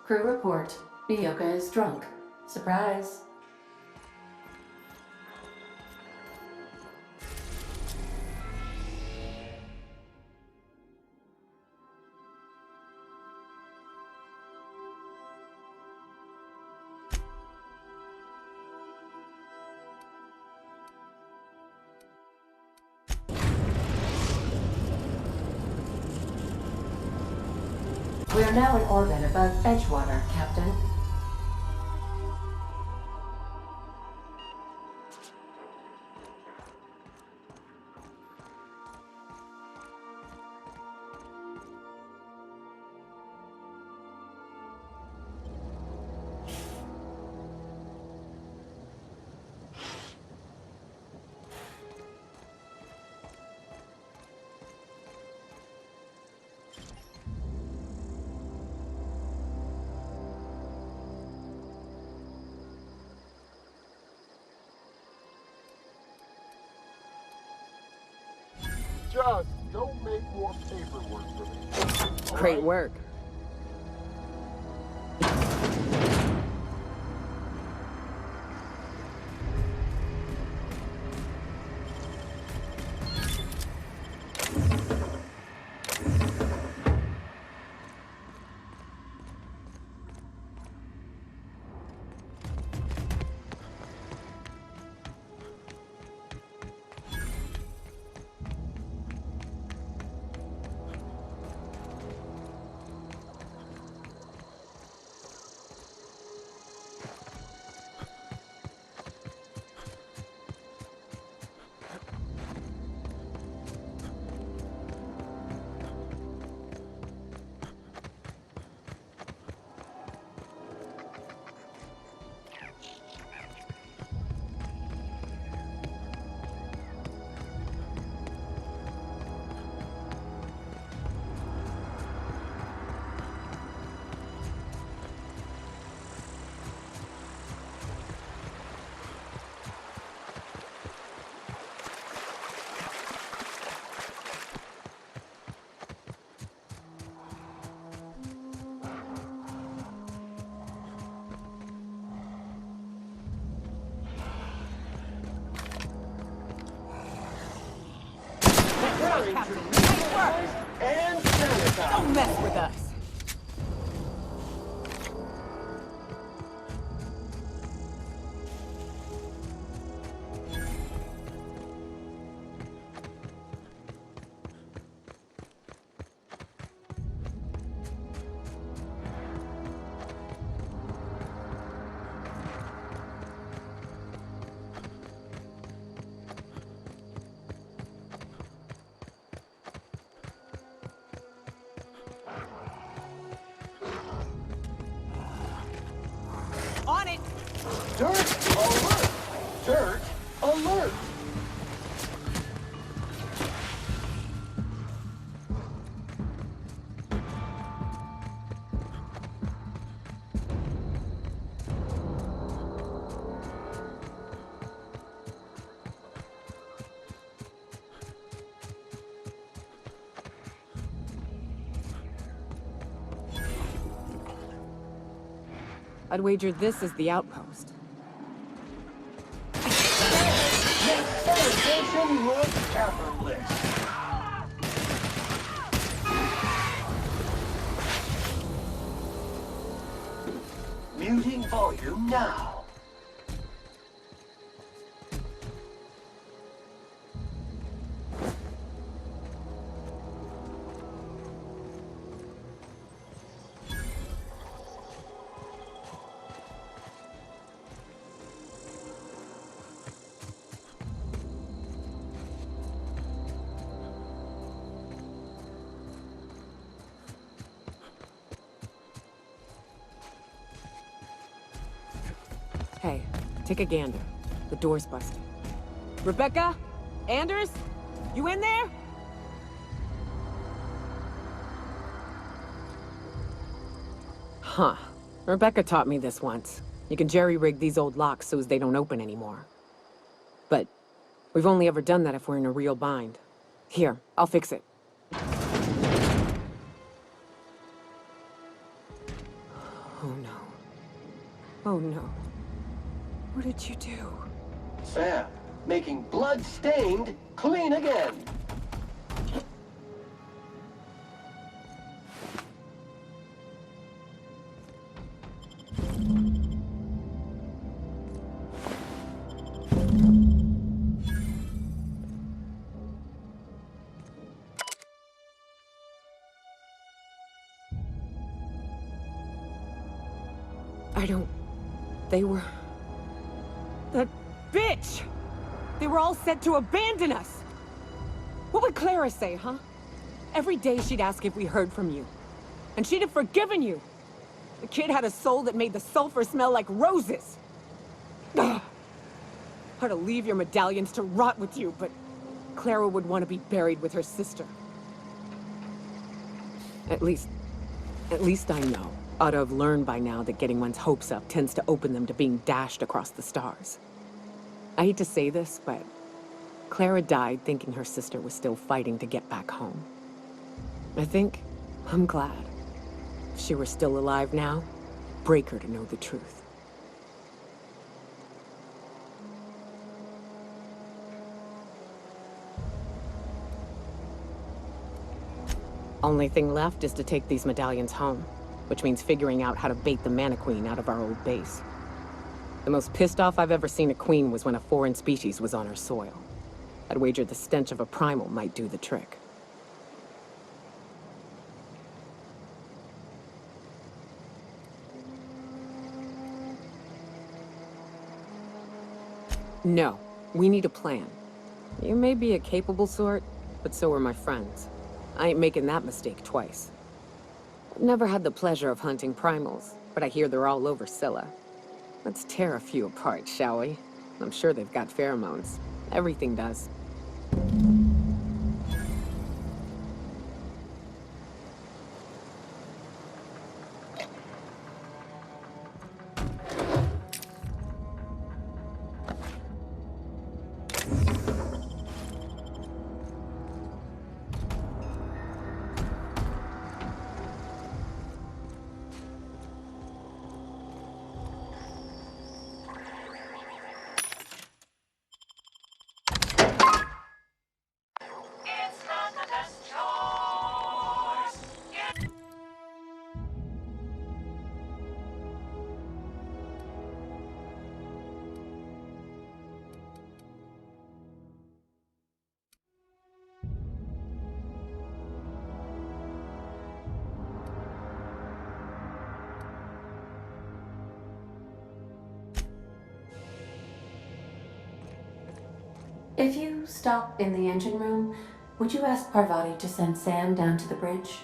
Crew report. Bioka is drunk. Surprise. We are now in orbit above Edgewater, Captain. Just don't make more paperwork for me. Great work. Captain, nice work! And sanitize. Don't mess with us! On it! Dirt alert! Dirt alert! I'd wager this is the outpost. Sanitation look effortless. Muting volume now. Hey, take a gander. The door's busted. Rebecca? Anders? You in there? Huh. Rebecca taught me this once. You can jerry-rig these old locks so as they don't open anymore. But we've only ever done that if we're in a real bind. Here, I'll fix it. Oh no. What did you do? Sam, making blood-stained clean again. They were... That bitch! They were all set to abandon us! What would Clara say, huh? Every day she'd ask if we heard from you. And she'd have forgiven you! The kid had a soul that made the sulfur smell like roses! Ugh. I'd leave your medallions to rot with you, but Clara would want to be buried with her sister. At least I know. Ought to have learned by now that getting one's hopes up tends to open them to being dashed across the stars. I hate to say this, but Clara died thinking her sister was still fighting to get back home. I'm glad. If she were still alive now, break her to know the truth. Only thing left is to take these medallions home. Which means figuring out how to bait the Mana-Queen out of our old base. The most pissed off I've ever seen a queen was when a foreign species was on her soil. I'd wager the stench of a primal might do the trick. No, we need a plan. You may be a capable sort, but so are my friends. I ain't making that mistake twice. Never had the pleasure of hunting primals, but I hear they're all over Scylla. Let's tear a few apart, shall we? I'm sure they've got pheromones. Everything does. If you stop in the engine room, would you ask Parvati to send Sam down to the bridge?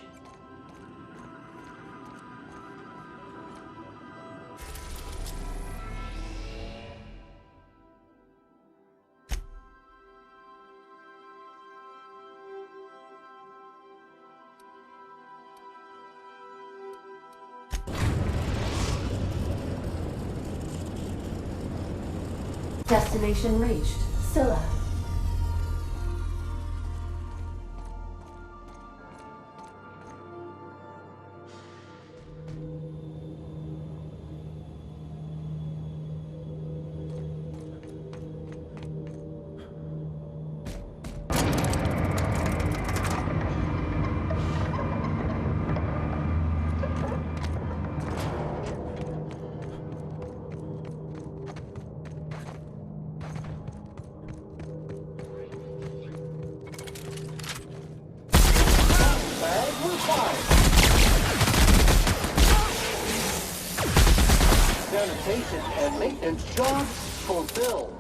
Destination reached. Scylla. Sanitation and maintenance jobs fulfilled.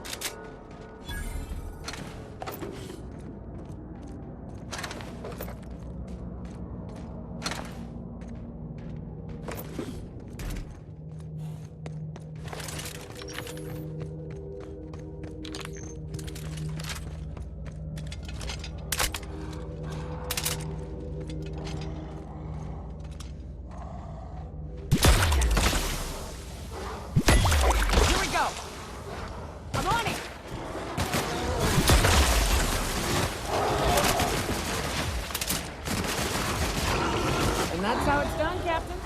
That's how it's done, Captain.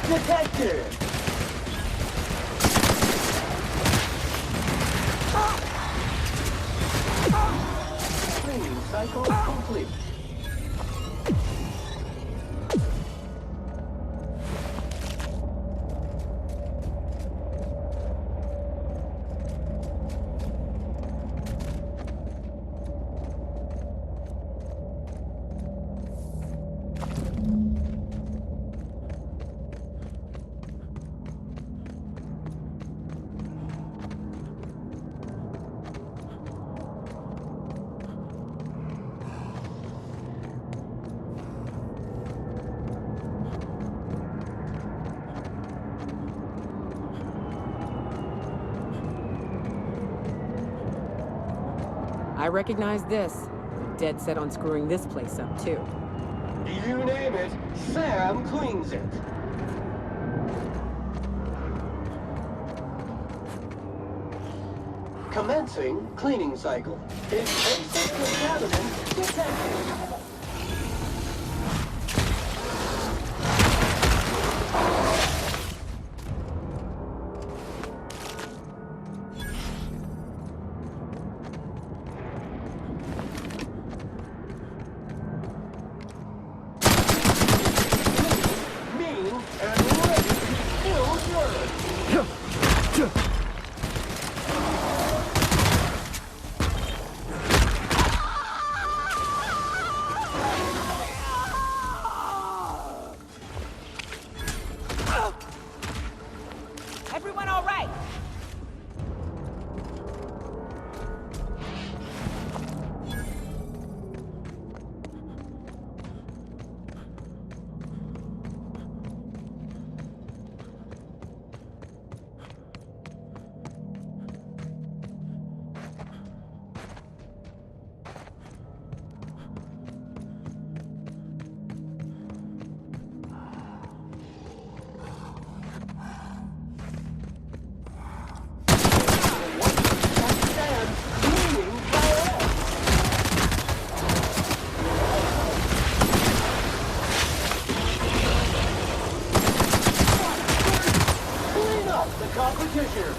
detected! Cleaning cycle complete. I recognize this. I'm dead set on screwing this place up, too. You name it, Sam cleans it. Commencing cleaning cycle. Invasive contaminant detected. Everyone all right? Competition.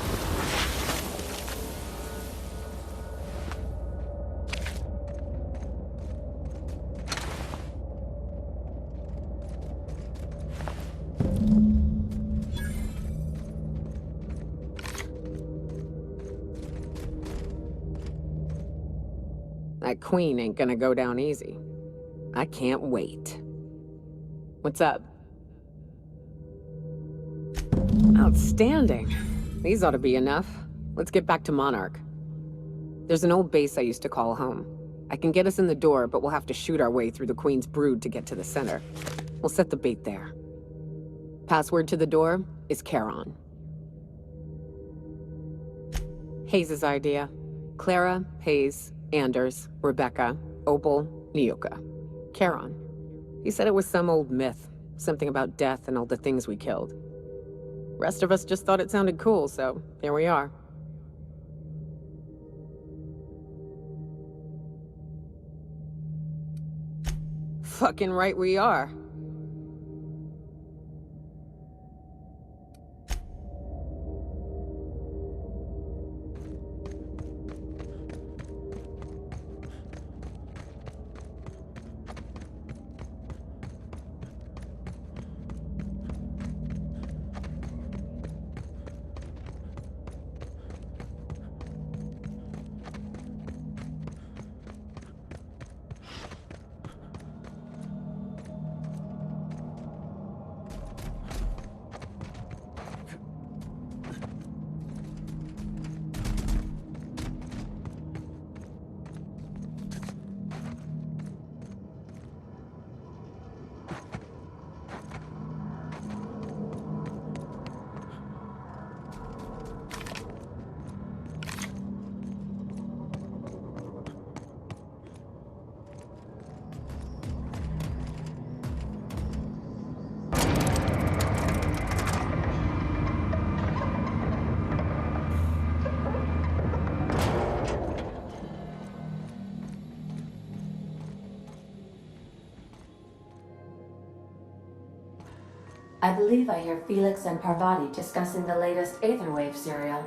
That queen ain't gonna go down easy. I can't wait. What's up? Outstanding. These ought to be enough. Let's get back to Monarque. There's an old base I used to call home. I can get us in the door, but we'll have to shoot our way through the Queen's brood to get to the center. We'll set the bait there. Password to the door is Charon. Hayes' idea. Clara, Hayes, Anders, Rebecca, Opal, Nyoka. Charon. He said it was some old myth. Something about death and all the things we killed. Rest of us just thought it sounded cool, so here we are. Fucking right we are. I believe I hear Felix and Parvati discussing the latest Aetherwave serial.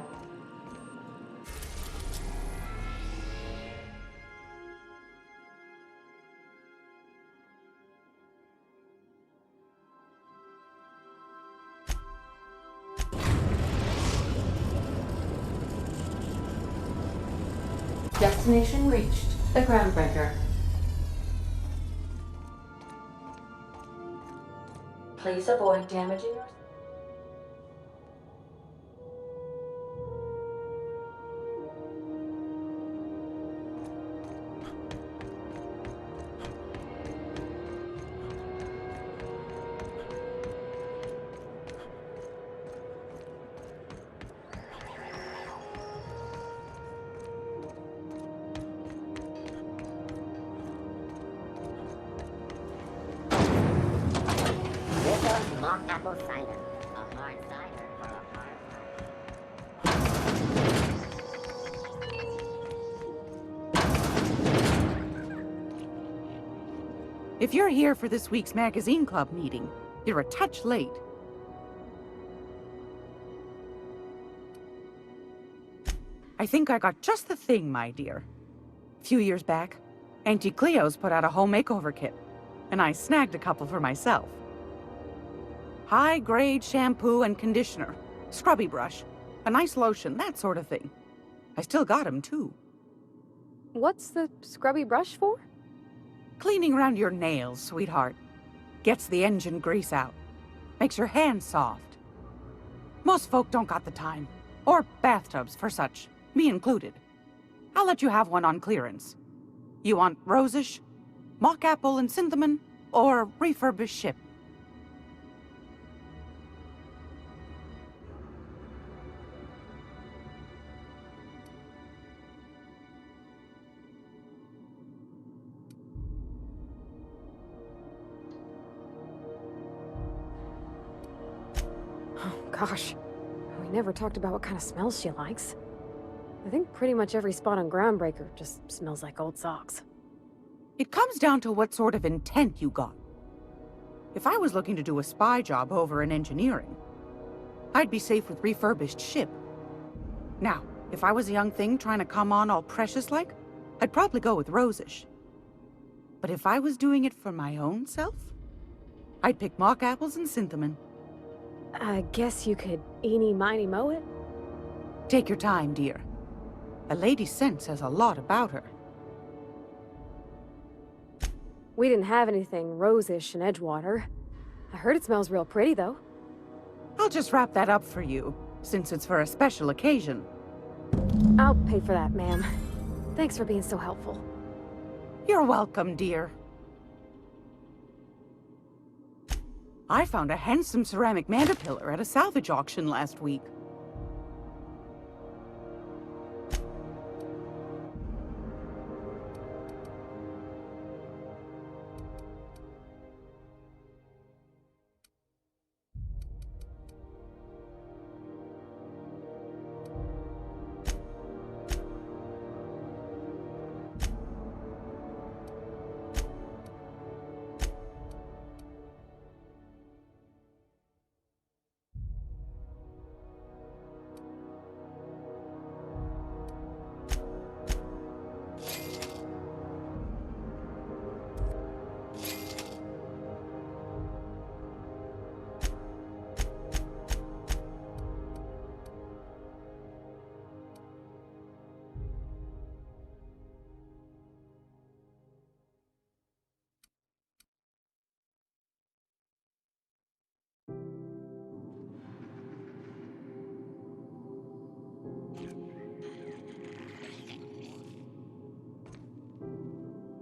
Destination reached. The Groundbreaker. Please avoid damaging your... Apple cider. A hard cider for a hard If you're here for this week's magazine club meeting, you're a touch late. I think I got just the thing, my dear. A few years back, Auntie Cleo's put out a home makeover kit, and I snagged a couple for myself. High-grade shampoo and conditioner, scrubby brush, a nice lotion, that sort of thing. I still got 'em, too. What's the scrubby brush for? Cleaning around your nails, sweetheart. Gets the engine grease out. Makes your hands soft. Most folk don't got the time. Or bathtubs for such, me included. I'll let you have one on clearance. You want rosish, mock apple and cinnamon, or refurbished ship? Gosh, we never talked about what kind of smells she likes. I think pretty much every spot on Groundbreaker just smells like old socks. It comes down to what sort of intent you got. If I was looking to do a spy job over in engineering, I'd be safe with refurbished ship. Now, if I was a young thing trying to come on all precious-like, I'd probably go with rosish. But if I was doing it for my own self, I'd pick mock apples and cinnamon. I guess you could eeny-miny-moe it? Take your time, dear. A lady's scent says a lot about her. We didn't have anything rosish in Edgewater. I heard it smells real pretty, though. I'll just wrap that up for you, since it's for a special occasion. I'll pay for that, ma'am. Thanks for being so helpful. You're welcome, dear. I found a handsome ceramic mandapillar at a salvage auction last week.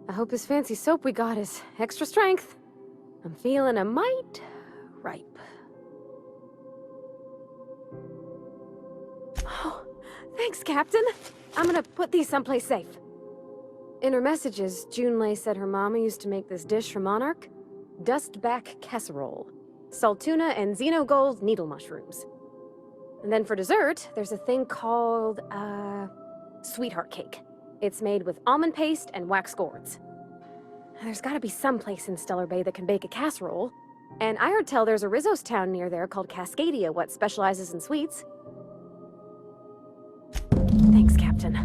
I hope this fancy soap we got is extra strength. I'm feeling a mite ripe. Oh, thanks, Captain. I'm gonna put these someplace safe. In her messages, Junlei said her mama used to make this dish from Monarque. Dustback casserole. Salt tuna and xenogold needle mushrooms. And then for dessert, there's a thing called, sweetheart cake. It's made with almond paste and wax gourds. There's gotta be some place in Stellar Bay that can bake a casserole. And I heard tell there's a Rizzo's town near there called Cascadia, what specializes in sweets. Thanks, Captain.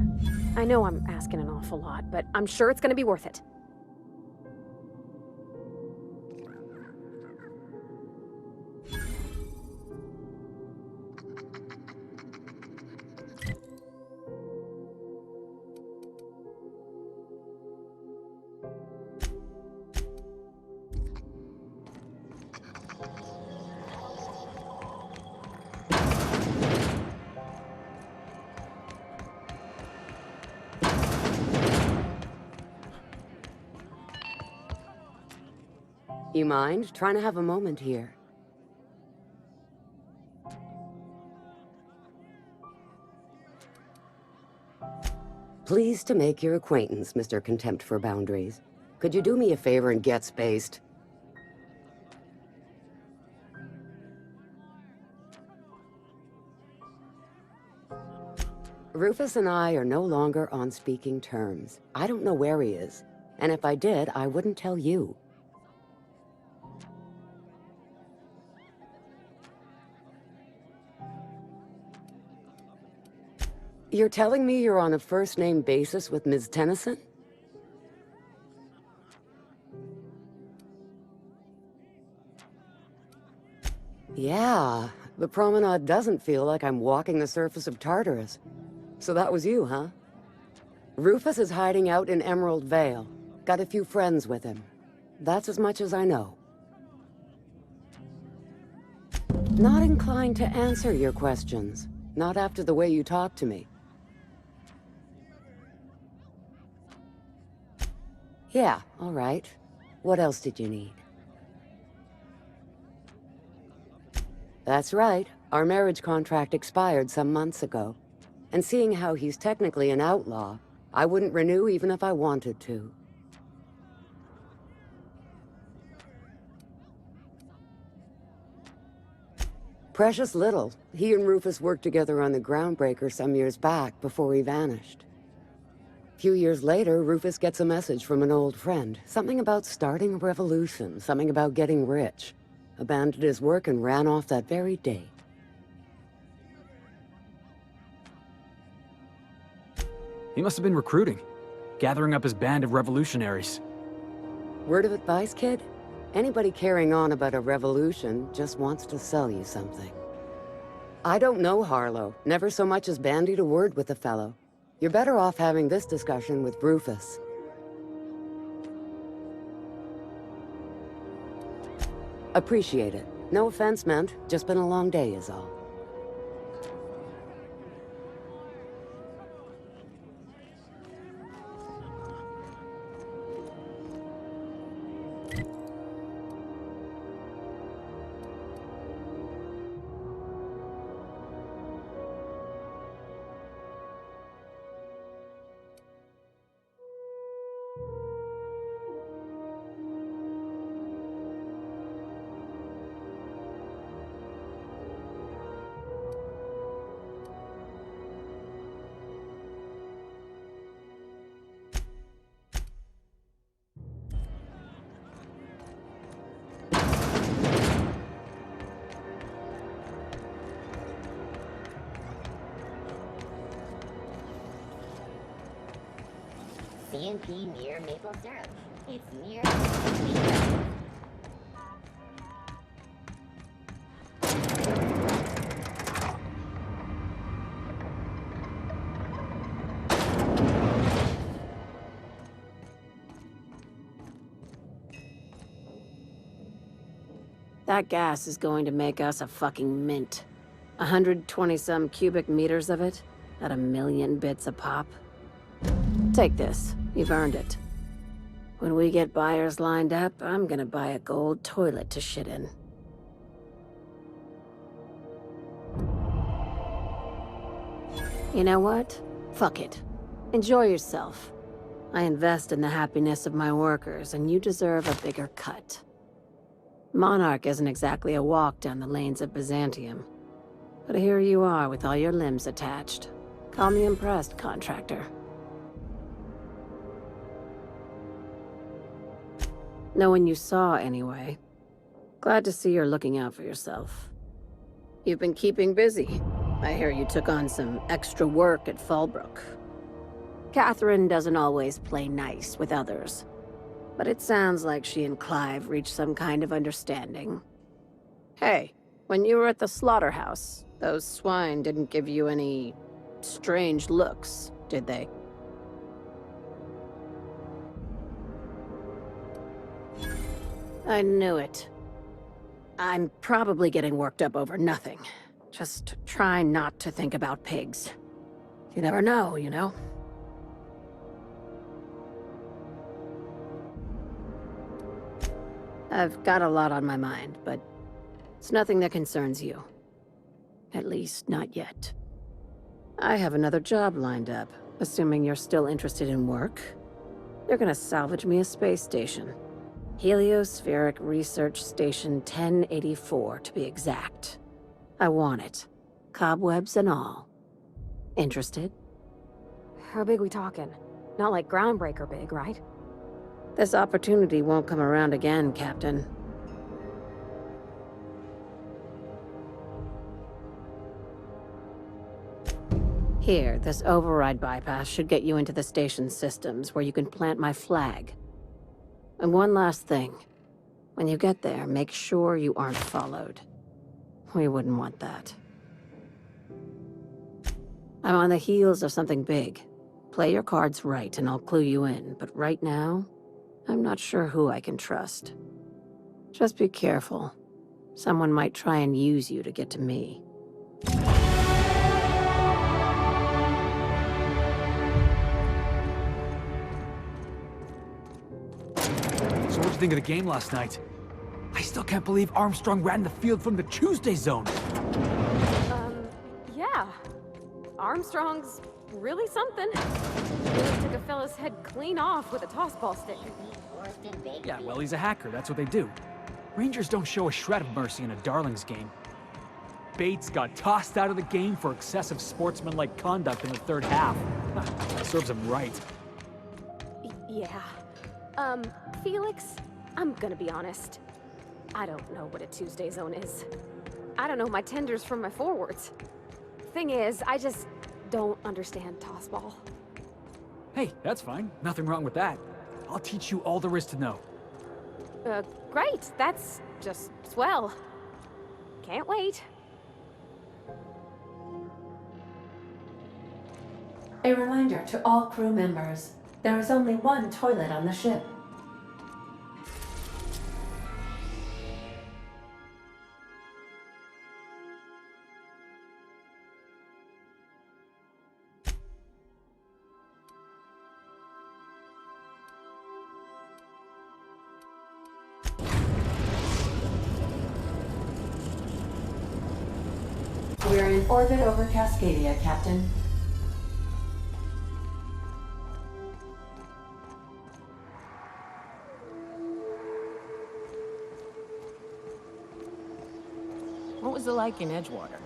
I know I'm asking an awful lot, but I'm sure it's gonna be worth it. You mind? Trying to have a moment here. Pleased to make your acquaintance, Mr. Contempt for Boundaries. Could you do me a favor and get spaced? Rufus and I are no longer on speaking terms. I don't know where he is, and if I did, I wouldn't tell you. You're telling me you're on a first-name basis with Ms. Tennyson? Yeah, the promenade doesn't feel like I'm walking the surface of Tartarus. So that was you, huh? Rufus is hiding out in Emerald Vale. Got a few friends with him. That's as much as I know. Not inclined to answer your questions. Not after the way you talk to me. Yeah, all right. What else did you need? That's right. Our marriage contract expired some months ago. And seeing how he's technically an outlaw, I wouldn't renew even if I wanted to. Precious little. He and Rufus worked together on the Groundbreaker some years back before he vanished. A few years later, Rufus gets a message from an old friend. Something about starting a revolution, something about getting rich. Abandoned his work and ran off that very day. He must have been recruiting, gathering up his band of revolutionaries. Word of advice, kid? Anybody carrying on about a revolution just wants to sell you something. I don't know Harlow, never so much as bandied a word with the fellow. You're better off having this discussion with Rufus. Appreciate it. No offense meant, just been a long day is all. CNP near maple syrup. It's near. That gas is going to make us a fucking mint. 120-some cubic meters of it, at 1,000,000 bits a pop. Take this. You've earned it. When we get buyers lined up, I'm gonna buy a gold toilet to shit in. You know what? Fuck it. Enjoy yourself. I invest in the happiness of my workers, and you deserve a bigger cut. Monarque isn't exactly a walk down the lanes of Byzantium. But here you are with all your limbs attached. Call me impressed, contractor. No one you saw, anyway. Glad to see you're looking out for yourself. You've been keeping busy. I hear you took on some extra work at Fallbrook. Catherine doesn't always play nice with others, but it sounds like she and Clive reached some kind of understanding. Hey, when you were at the slaughterhouse, those swine didn't give you any strange looks, did they? I knew it. I'm probably getting worked up over nothing. Just try not to think about pigs. You never know, you know? I've got a lot on my mind, but it's nothing that concerns you. At least, not yet. I have another job lined up, assuming you're still interested in work. They're gonna salvage me a space station. Heliospheric Research Station 1084, to be exact. I want it. Cobwebs and all. Interested? How big we talking? Not like groundbreaker big, right? This opportunity won't come around again, Captain. Here, this override bypass should get you into the station's systems where you can plant my flag. And one last thing. When you get there, make sure you aren't followed. We wouldn't want that. I'm on the heels of something big. Play your cards right and I'll clue you in, but right now, I'm not sure who I can trust. Just be careful. Someone might try and use you to get to me. So what'd you think of the game last night? I still can't believe Armstrong ran the field from the Tuesday zone. Yeah. Armstrong's really something. Really took a fella's head clean off with a tossball stick. Yeah, well, he's a hacker, that's what they do. Rangers don't show a shred of mercy in a Darlings game. Bates got tossed out of the game for excessive sportsmanlike conduct in the third half. Serves him right. Yeah. Felix, I'm gonna be honest. I don't know what a Tuesday zone is. I don't know my tenders from my forwards. Thing is, I just don't understand tossball. Hey, that's fine. Nothing wrong with that. I'll teach you all there is to know. Great. That's just swell. Can't wait. A reminder to all crew members, there is only one toilet on the ship. We're in orbit over Cascadia, Captain. What was it like in Edgewater?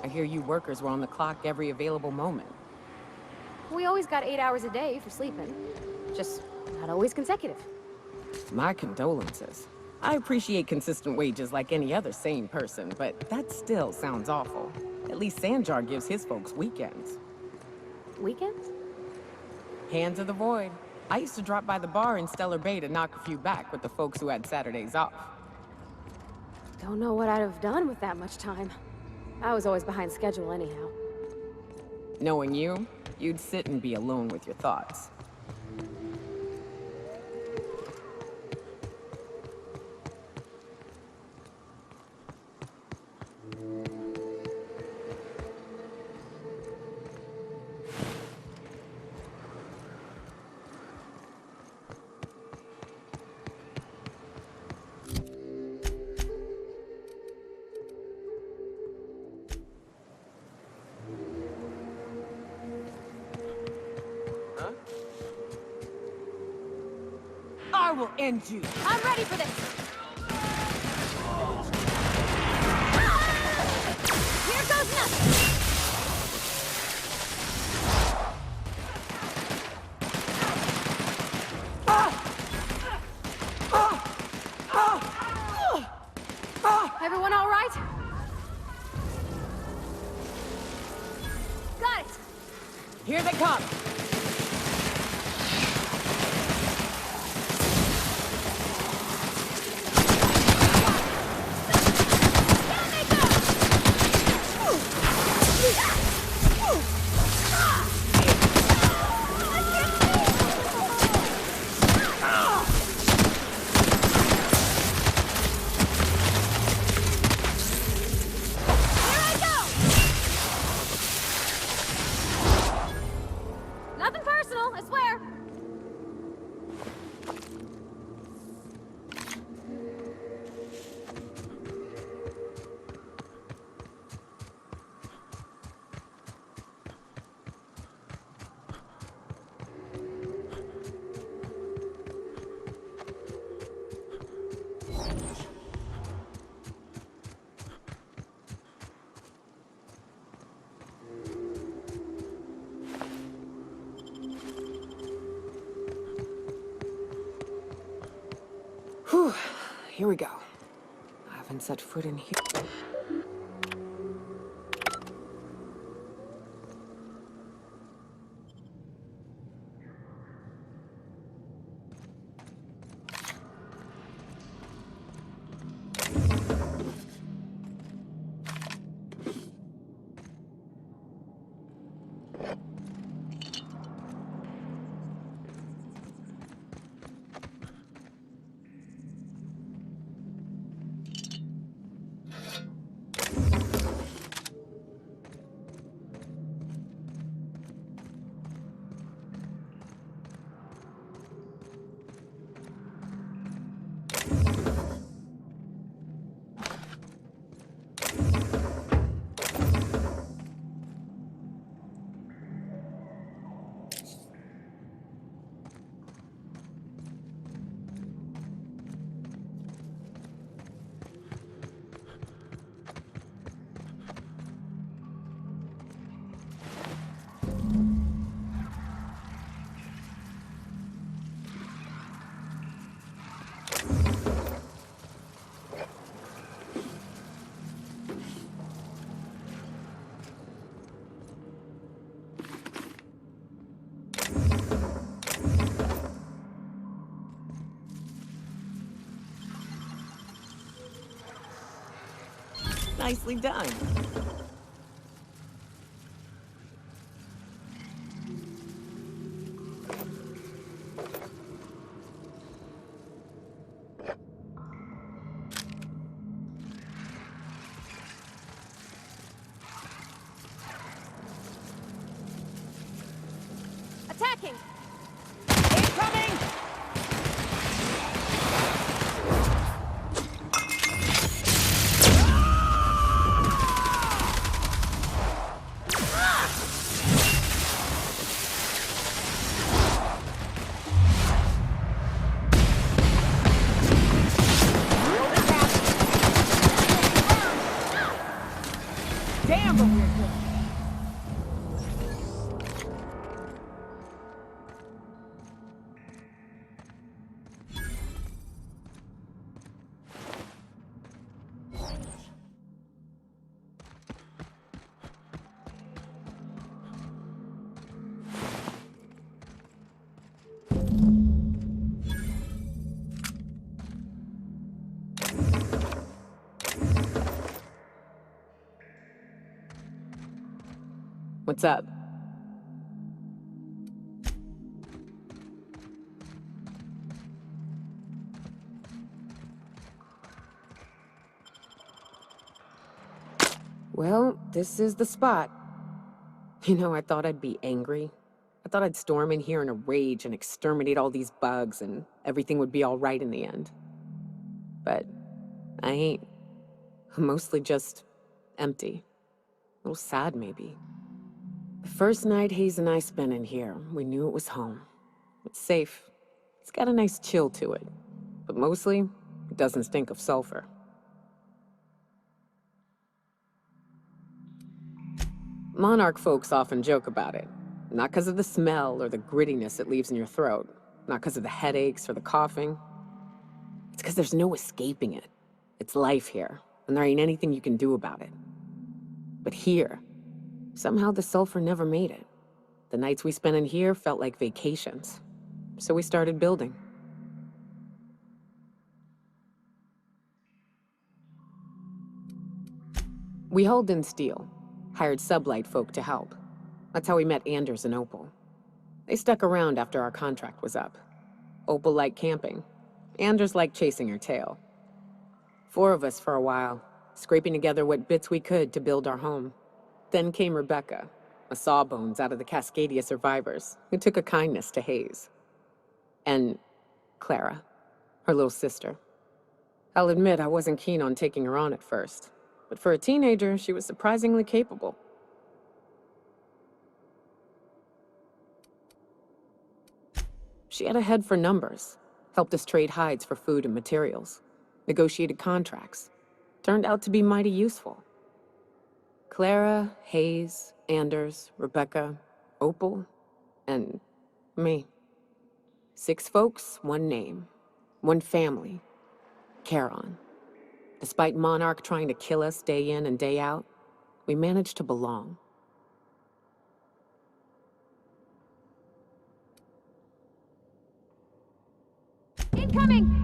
I hear you workers were on the clock every available moment. We always got 8 hours a day for sleeping. Just not always consecutive. My condolences. I appreciate consistent wages like any other sane person, but that still sounds awful. At least Sanjar gives his folks weekends. Weekends? Hands of the void. I used to drop by the bar in Stellar Bay to knock a few back with the folks who had Saturdays off. Don't know what I'd have done with that much time. I was always behind schedule anyhow. Knowing you, you'd sit and be alone with your thoughts. I will end you. I'm ready for this! Here goes nothing! Everyone all right? Got it! Here they come! Nothing personal, I swear. Whew, here we go. I haven't set foot in here. Nicely done. Attacking! Incoming! Damn, but we're good. What's up? Well, this is the spot. You know, I thought I'd be angry. I thought I'd storm in here in a rage and exterminate all these bugs and everything would be all right in the end. But I ain't. I'm mostly just empty. A little sad, maybe. The first night Hayes and I spent in here, we knew it was home. It's safe. It's got a nice chill to it. But mostly, it doesn't stink of sulfur. Monarque folks often joke about it. Not because of the smell or the grittiness it leaves in your throat. Not because of the headaches or the coughing. It's because there's no escaping it. It's life here, and there ain't anything you can do about it. But here, somehow the sulfur never made it. The nights we spent in here felt like vacations. So we started building. We hauled in steel, hired sublight folk to help. That's how we met Anders and Opal. They stuck around after our contract was up. Opal liked camping. Anders liked chasing her tail. 4 of us for a while, scraping together what bits we could to build our home. Then came Rebecca, a sawbones out of the Cascadia survivors, who took a kindness to Hayes. And Clara, her little sister. I'll admit I wasn't keen on taking her on at first, but for a teenager, she was surprisingly capable. She had a head for numbers, helped us trade hides for food and materials, negotiated contracts. Turned out to be mighty useful. Clara, Hayes, Anders, Rebecca, Opal, and me. 6 folks, 1 name, 1 family. Charon. Despite Monarque trying to kill us day in and day out, we managed to belong. Incoming!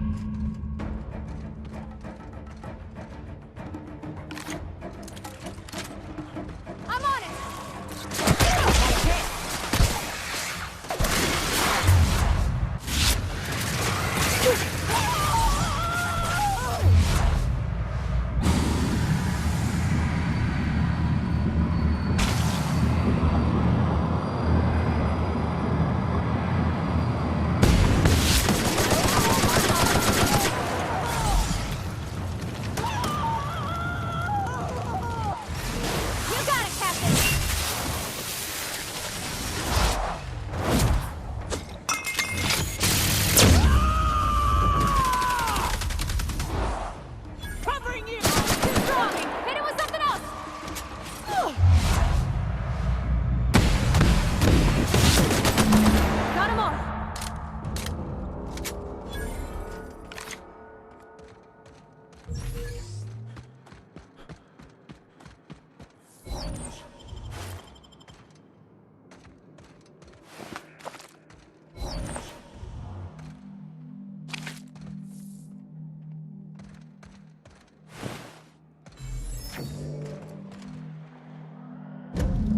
I'm on it!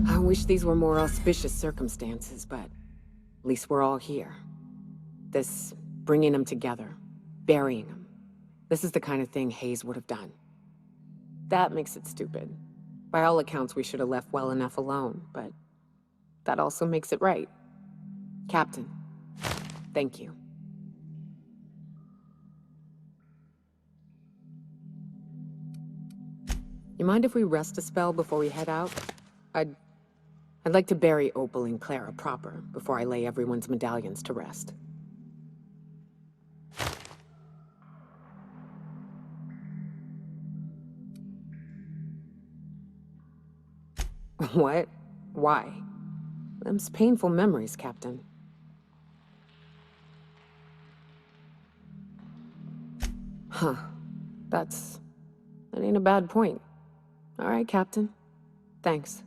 I wish these were more auspicious circumstances, but at least we're all here. This bringing them together, burying them. This is the kind of thing Hayes would have done. That makes it stupid. By all accounts, we should have left well enough alone, but that also makes it right. Captain, thank you. You mind if we rest a spell before we head out? I'd like to bury Opal and Clara proper before I lay everyone's medallions to rest. What? Why? Them's painful memories, Captain. Huh. That ain't a bad point. All right, Captain. Thanks.